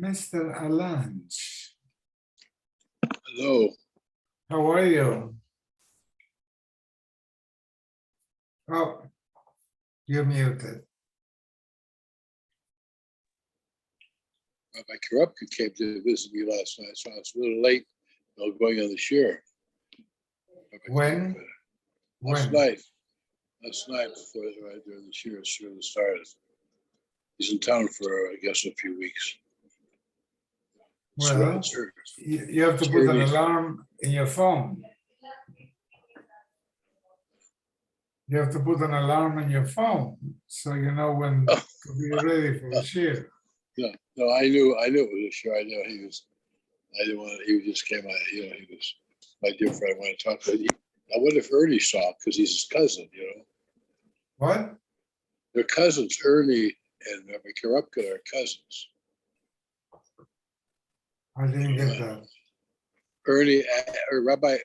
Mr. Alange, Hello. how are you? Oh, you're muted. Rabbi Karupka came to visit me last night, so I was a little late. I was going on the share. When? Last When? night. Last night before during the share started. He's in town for, I guess, a few weeks. Well, It's early. you have to It's put an early. alarm in your phone. You have to put an alarm in your phone, so you know when Oh. to be ready for the share. No, I knew it was a share. I know he was. I didn't want. He just came out. He was my dear friend. I want to talk to him. I wonder if Ernie saw because he's his cousin. What? They're cousins. Ernie and Rabbi Karupka are cousins. I didn't get that. Ernie or Rabbi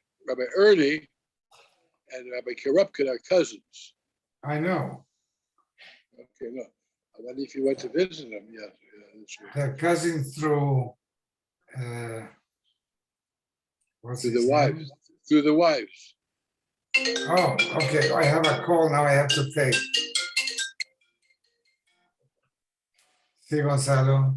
Ernie and Rabbi Karupka are cousins. I know. Okay, no. I wonder if you went to visit them. Yeah, that's right. They're cousins through, what's Through his the name? wives. Through the wives. Oh, okay. I have a call now I have to take. Sí, Gonzalo.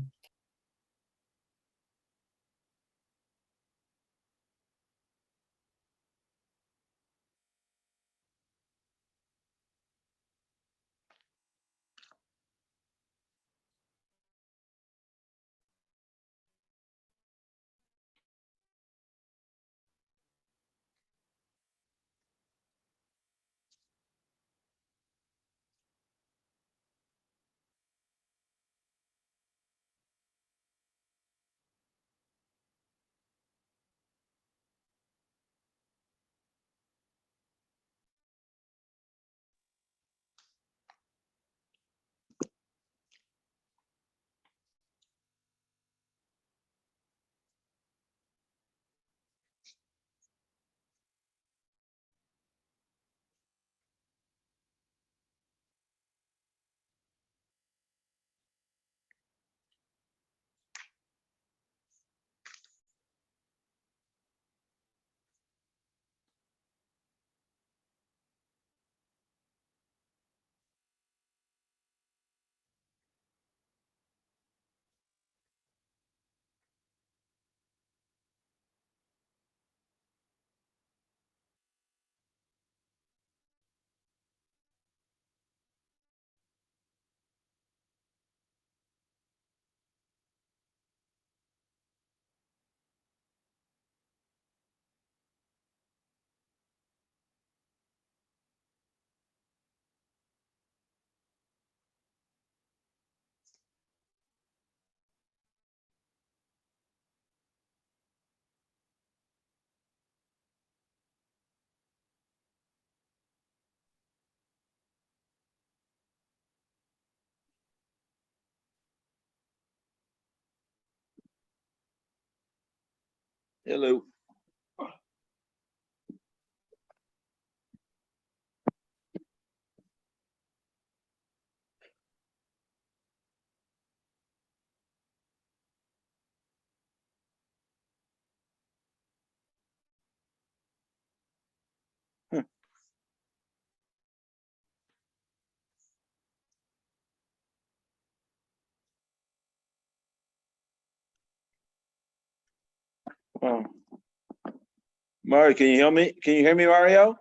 Hello. Oh. Mario, can you hear me? Can you hear me, Mario?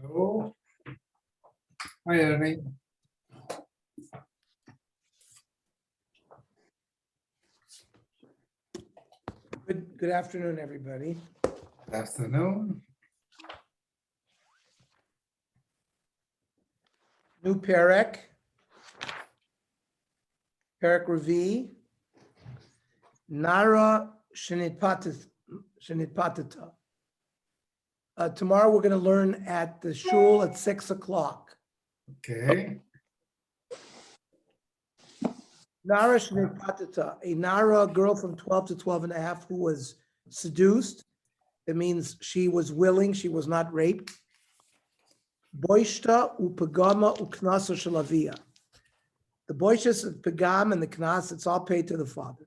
Hello. Hi, Ernie. Good afternoon, everybody. Good afternoon. New Perek. Perek Revi. Nara Shenitpatita. Tomorrow we're going to learn at the shul at 6 o'clock. Okay, Nara Shenitpatita, a Nara girl from 12 to 12 and a half who was seduced. It means she was willing, she was not raped. Boishta upagama uknasa shalavia. The boishas of pagam and the knas, it's all paid to the father.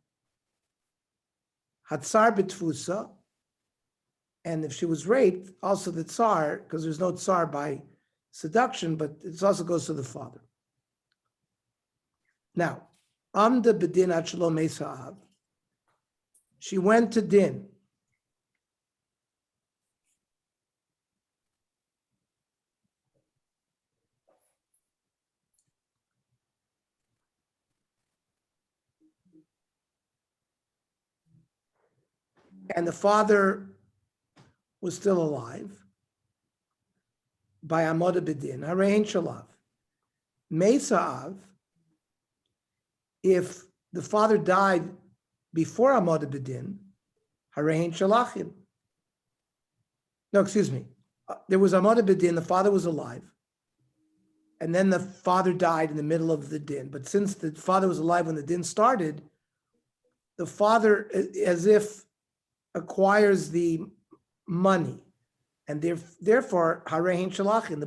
Hatsar bitfusa, and if she was raped, also the tsar, because there's no tsar by seduction, but it also goes to the father. Now, amda bedin at shalom Esaav. She went to din. And the father was still alive by Amoda Bedin, Harein Shalav. Mesa'av, if the father died before Amoda Bedin, Harein Shalachim. No, excuse me. There was Amoda Bedin, the father was alive. And then the father died in the middle of the din. But since the father was alive when the din started, the father, as if, acquires the money, and therefore Harein Shalachim, the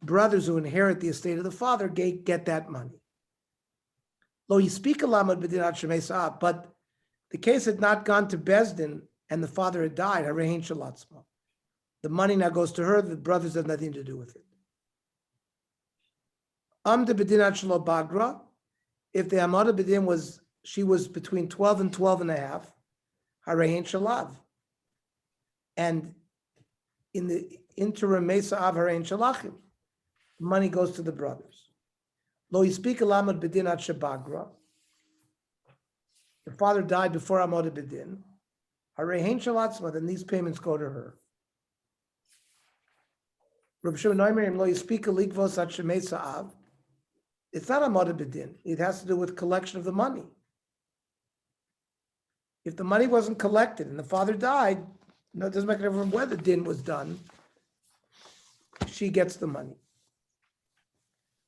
brothers who inherit the estate of the father get that money. Lo yispika lamad b'dinat shemesa'av, but the case had not gone to Bezdin and the father had died. Harein Shalatzma, the money now goes to her. The brothers have nothing to do with it. Amda b'dinat shelo bagra, if the Amada b'din she was between 12 and 12 and a half. Harein Shalav. And in the interim, Mesa Av Harein Shalachim, money goes to the brothers. Lo yispika lamad bedin at shebagra. The father died before Amod Bedin. Harein Shalatzma, then these payments go to her. Rav Shimon Omer, lo yispika likvos at shemesa av. It's not Amod Bedin. It has to do with collection of the money. If the money wasn't collected and the father died, it doesn't make a difference whether the din was done. She gets the money.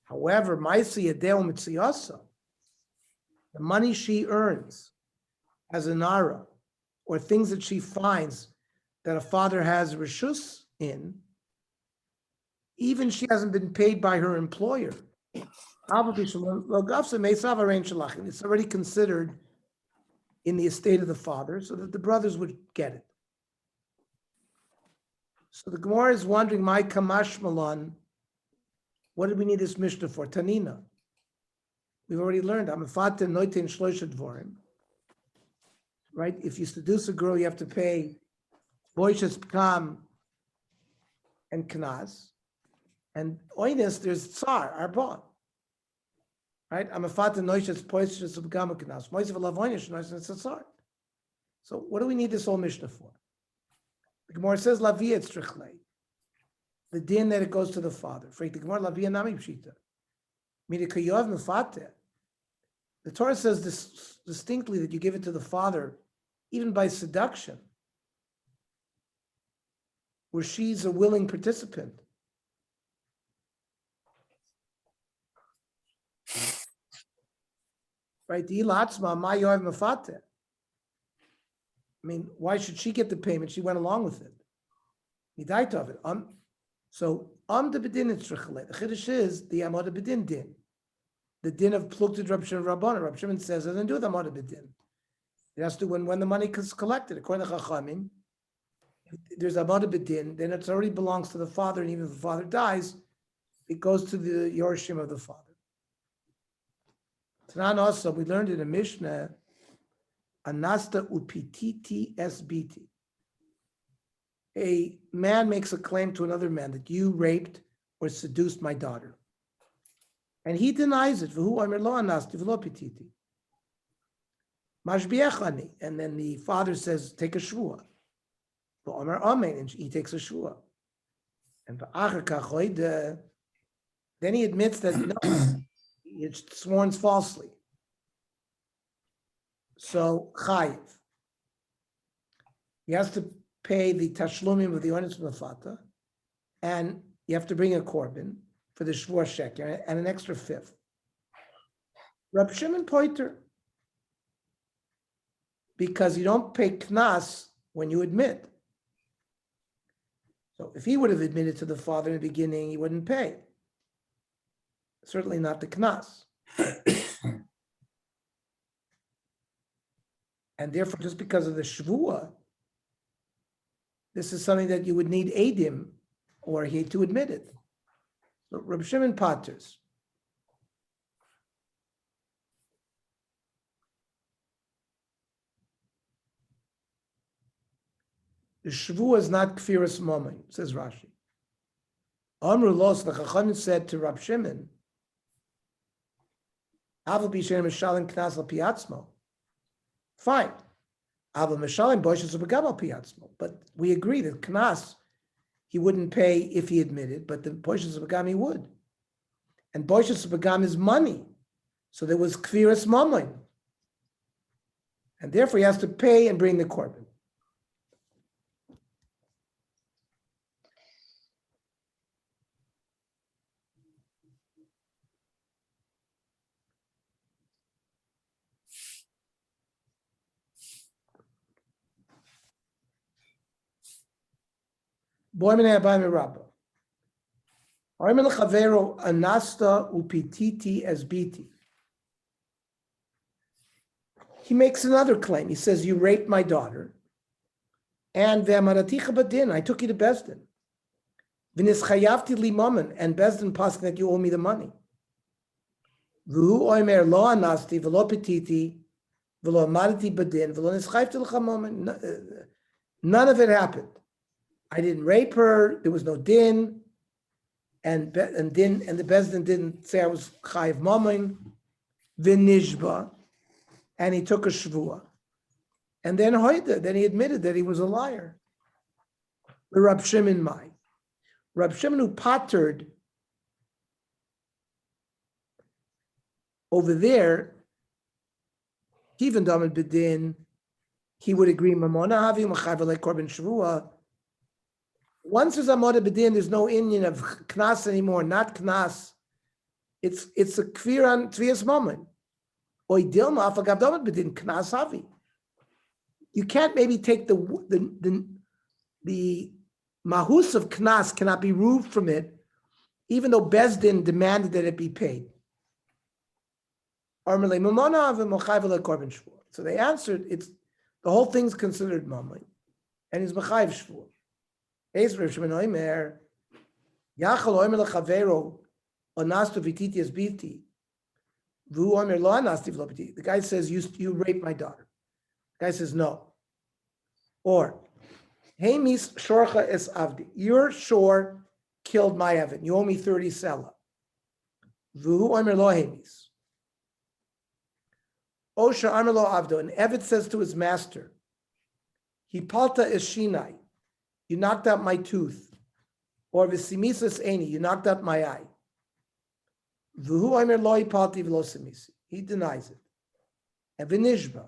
However, Maisi Yadeo Mitziyasa, the money she earns as a Nara, or things that she finds that a father has reshus in, even she hasn't been paid by her employer. It's already considered in the estate of the father, so that the brothers would get it. So the Gemara is wondering, my Kamash Malon, what did we need this Mishnah for? Tanina. We've already learned. Amafata noitin shloisha dvorim. Right? If you seduce a girl, you have to pay boishes pkam and knas. And oines, there's tsar, arbon. Right? Amafata noishes boishes pkam and knas. Moisev alavoinish noishes tsar. So what do we need this whole Mishnah for? The Gemara says lavia tzrichlei. The din that it goes to the father. The Gemara lavia nami pshita. Midikayov mefate. The Torah says this distinctly that you give it to the father, even by seduction, where she's a willing participant. Right? I mean, why should she get the payment? She went along with it. Midaita of it. So, the bedin tzrichlei. The chiddush is the amad bedin din. The din of plukted Rab Shimon Rabbanan. Rab Shimon says it doesn't do the amad bedin. It has to do when the money is collected. According to Chachamim, if there's amad bedin, then it already belongs to the father, and even if the father dies, it goes to the yorshim of the father. Tanan also, we learned in a Mishnah, Anasta upititi SBT. A man makes a claim to another man that you raped or seduced my daughter. And he denies it. And then the father says, take a shvua. And he takes a shvua. And Then he admits that no, it's sworn falsely. So chayiv. He has to pay the tashlumim of the ones from the fata, and you have to bring a korban for the shvur sheker and an extra fifth. Rab Shimon poiter, because you don't pay knas when you admit. So if he would have admitted to the father in the beginning, he wouldn't pay. Certainly not the knas. And therefore, just because of the shvua, this is something that you would need edim or he to admit it. So Reb Shimon Paters. The shvua is not kfiras momin, says Rashi. Amru Los, the Chachamim said to Reb Shimon, Aval b'shem mishalim knas al piatzmo. Fine. Aval mishalim boishes ubegam al piatzmo. But we agree that knas he wouldn't pay if he admitted, but the boishes ubegam he would. And boishes ubegam is money, so there was kfiras momin, and therefore he has to pay and bring the korban. Boy min habayim rabba. Oimen lechavero anasta upititi as biti. He makes another claim. He says, "You raped my daughter, and ve'amaraticha badin. I took you to Bezdin. V'nischayavti li mammon, and Bezdin passed that you owe me the money. V'hu oimer lo anasti v'lo pititi v'lo amarati badin v'lo nischayavti l'cha mammon." None of it happened. I didn't rape her. There was no din, and the Bezdin didn't say I was chayiv mammon. V'nishba, and he took a shvua, and then he admitted that he was a liar. The Rab Shimon Mai, Rab Shimon who pattered over there, even Daman Bedin, he would agree mamona havi machav korban shvua. Once there's Amada Bedin, there's no Indian of Knas anymore, not Knas. It's a Kfir on Tvias moment. Oy Dilma Afagav Damat Bedin, Knas Havi. You can't maybe take the Mahus of Knas cannot be removed from it, even though Bezdin demanded that it be paid. So they answered, it's the whole thing's considered Mamay, and it's Machayiv Shvur. The guy says, you raped my daughter. The guy says, no. Or, hey, mis shorcha es avdi. Your shore killed my Evan. You owe me 30 sela. Vuhu omer lo hemis. Osha omer lo avdo. And Evan says to his master, Hipalta es shinai. You knocked out my tooth. Or v'simisas eni. You knocked out my eye. Vuhu omer lo hipalti v'lo simisi. He denies it. And v'nishba.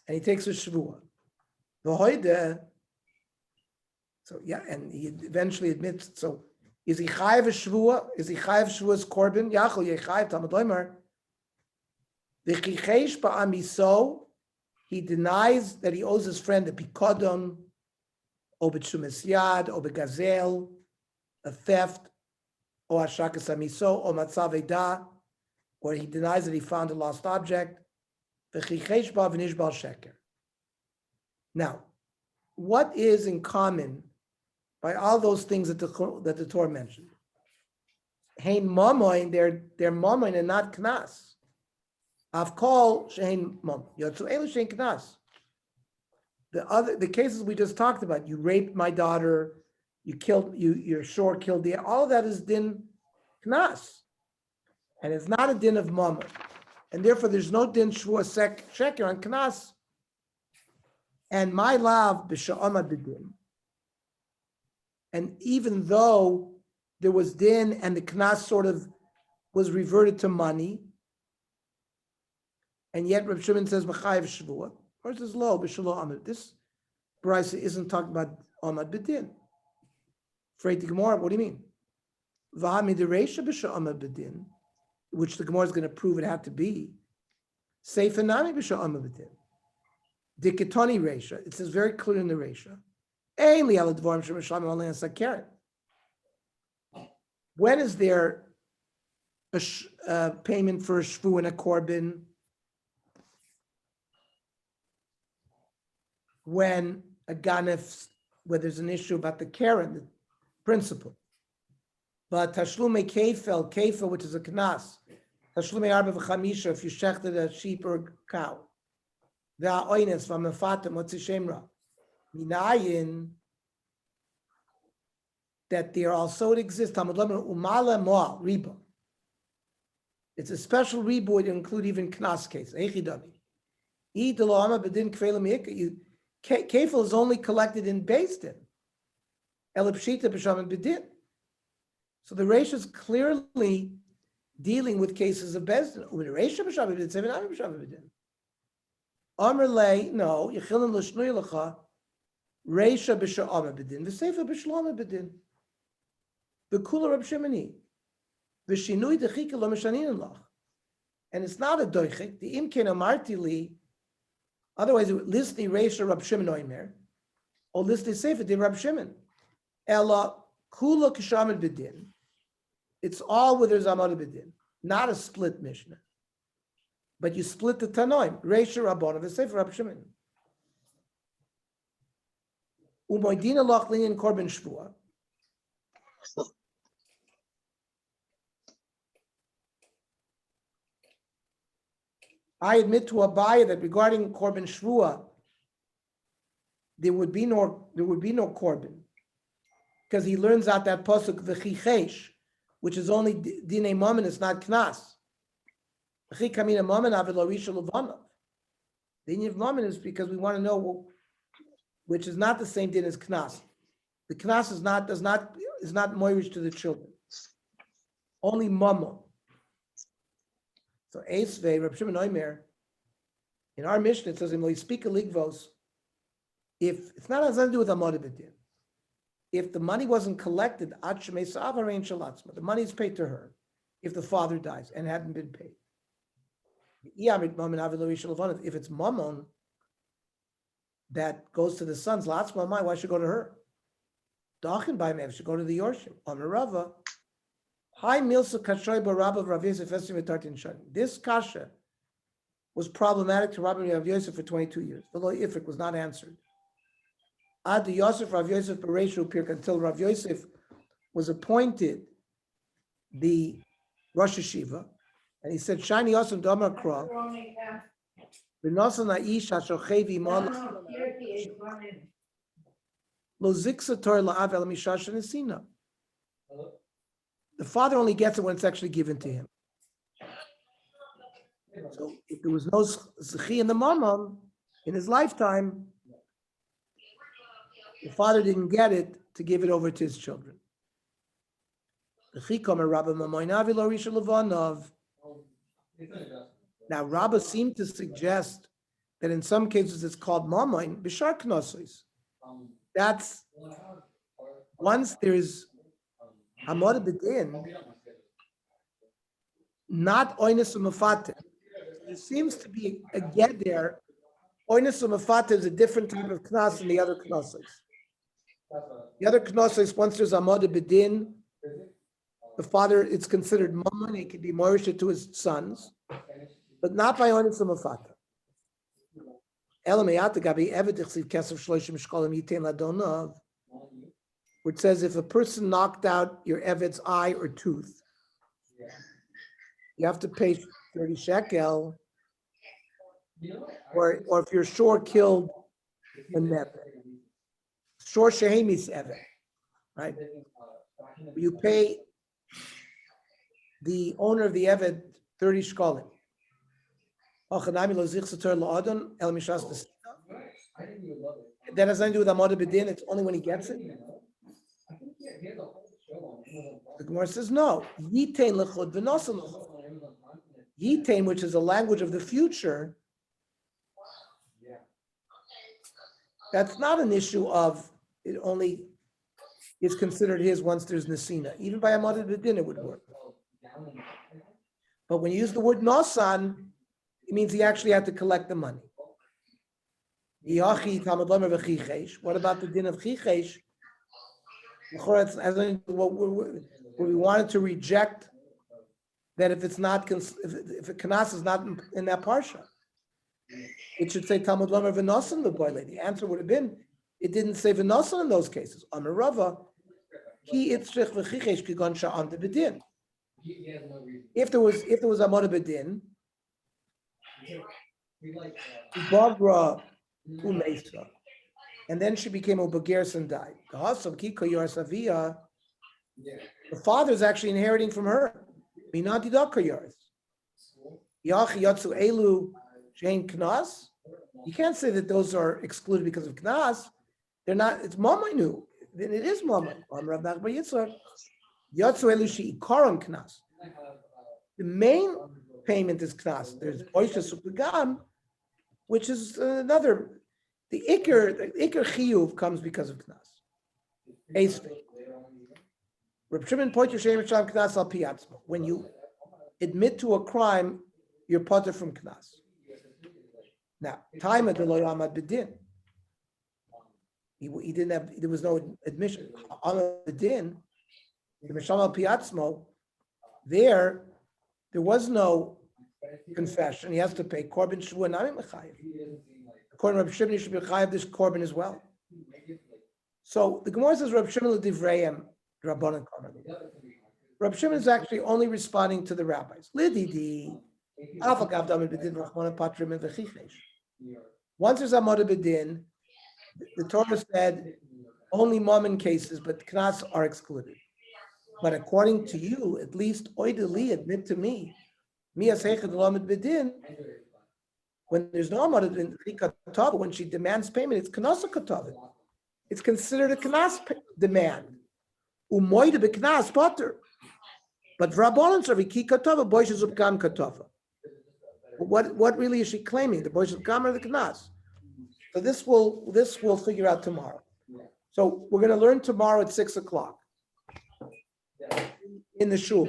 And he takes a shvua. V'hoide. So yeah, and he eventually admits. So is he chayiv a shvua? Is he chayiv shvua's korban? Yachol yechayiv Talmud Omer. V'chichesh ba'amiso. He denies that he owes his friend a pikodon, or b'tzumes yad, or b'gazel, a theft, or ashakas amiso, or matzav eda, or he denies that he found a lost object. V'chichesh ba'v'nish bal sheker. Now, what is in common by all those things that the Torah mentioned? Hein mamoin, they're mamoin and not knas. Avkol shein mam. Yotzu elu shein knas. The cases we just talked about, you raped my daughter, your shore killed the, all of that is din knas. And it's not a din of mammon. And therefore there's no din shvua sheker on knas. And my love b'sha'amad b'din. And even though there was din and the knas sort of was reverted to money. And yet Reb Shimon says, M'chayev Shvua. Or it says, Lo, B'shalo Amad. This Brisa isn't talking about Amad B'din. Afraid the Gemara, what do you mean? V'hamid Reisha B'shalo Amad B'din, which the Gemara is going to prove it had to be. Seifa Nami B'shalo Amad B'din. Dikatoni Reisha. It says very clear in the Reisha. Ainli ala Dvorim Shem Shalom Alei Sakeret. When is there a payment for a shvu and a korban? When a ganef, where there's an issue about the keren, the principle. But tashlume kefel, which is a knas, tashlume arba v'chamisha, if you shechted a sheep or a cow, v'ha'oines v'mefatem motzi shemra, minayin, that there also it exists. Talmud Lomar umala moa riba. It's a special riba to include even knas case. Echidami. Idolama bedin kvelam. Kefil is only collected in Beis Din. Elipshita b'shaman bedin. So the Reisha is clearly dealing with cases of Beis Din. Reisha b'shaman bedin, seven b'shaman bedin. Amr lei, no, yechilin l'shnui l'cha, Reisha b'shaman bedin, v'sefer b'shlama bedin. V'kula Rab Shimoni. V'shinui dechika lo mishanin lach. And it's not a doichik. The imken amarti li. Otherwise, it would list the Reisha Rab Shimon oimer, or list the sefer de Rab Shimon. Ella kula kishamid bedin. It's all where there's amad bedin, not a split mishnah. But you split the tanoim. Reisha Rabbon of the sefer Rab Shimon. Umoidina lach linyan korban shvua. I admit to Abaya that regarding korban shvua, there would be no korban, because he learns out that pasuk v'chichesh, which is only dinei mammon, it's not knas. V'chi kamina mammon avelo risha levanav. The din of mammon is because we want to know which is not the same din as knas. The knas is not moirish to the children. Only mammon. So Eisvei, Reb Shimon Oimer, in our Mishnah, it says, "When speak a ligvos, if it's not has nothing to do with Amad B'din, if the money wasn't collected, the money is paid to her if the father dies and hadn't been paid. If it's mammon that goes to the sons, why should go to her? Dachin by me should go to the Yorshim. Amarava. Hi Milsa Kashoy Barabba Rav Yosef Esim Etartin Shani. This kasha was problematic to Rabbi Rav Yosef for 22 years. The law Ifrik was not answered. Ad Yosef Rav Yosef Bereshu Pirk, until Rav Yosef was appointed the Rosh Hashiva, and he said, Shani Yosef Damar Kra, V'nosan Aish Hashochevi Mal Lo Ziksa Tor La'av El Mishash Nesina. The father only gets it when it's actually given to him. So if there was no zechi in the mammon in his lifetime, the father didn't get it to give it over to his children. Now, Rabbah seemed to suggest that in some cases it's called mammon b'shar knosos. That's once there's Amad B'din, not oines u'mafate. There seems to be a get there. Oines u'mafate is a different type of knas than the other knossos. The other knossos, once there's Amad B'din, the father, it's considered mammon, it can be morished to his sons, but not by oines u'mafate. Elameyat gabi eved ichsiv kesef shloshim shkolim yitain ladonav, which says if a person knocked out your eved's eye or tooth, you have to pay 30 shekel, or if you're sure killed a neved, sure shehemis eved, right? You pay the owner of the eved 30 shkolim. That has nothing to do with Amad B'din, it's only when he gets it. The Gemara says no. Yitain lechud v'nosan lechud. Yitain, which is a language of the future, that's not an issue of it only is considered his once there's Nesina. Even by a mother b'din it would work. But when you use the word nosan, it means he actually had to collect the money. What about the din of chichesh? What we wanted to reject that if it's not, if a kanas is not in that parsha, it should say Talmud Lomer v'nosan the boy lady. The answer would have been, it didn't say v'nosan in those cases. Amar Rava, ki itzrich v'chichesh kigon sha'am de bedin. If there was a mother bedin, Bagra umesa, and then she became a begeres and died. The father is actually inheriting from her. Minati dakayars. Yachi yatsu elu shein knas. You can't say that those are excluded because of knas. They're not. It's mamainu. Then it is mama. Rav Nachman Yitzchak. Yatsu elu sheikaram knas. The main payment is knas. There's oisha supagam, which is another. The ikar chiyuv comes because of knas. Reb Shimon pointed Shem Sham knas al piatzma. When you admit to a crime, you're potter from knas. Now, time at the lo yamad bedin. He didn't have. There was no admission on the din. The Misham al piatzmo. There was no confession. He has to pay korban shvu and nami mechayev. According to Reb Shimon, he should be chayev this korban as well. So the Gemara says Reb Shimon l'divrayim Rabbanan Karmel. Reb Shimon is actually only responding to the rabbis. Lididi, alfagav damid bedin rachmana patrim and v'chichesh. Once there's a mother bedin, the Torah said only mammon cases, but knas are excluded. But according to you, at least oideli, admit to me, bedin, when there's no mother bedin, when she demands payment, it's knas katavit. It's considered a knas demand. Umoide beknas potter. But Rabbanan are v'ki katava, boishes upgam katava. What really is she claiming? The boishes upgam or the knas? So this we'll figure out tomorrow. So we're going to learn tomorrow at 6:00 in the shul.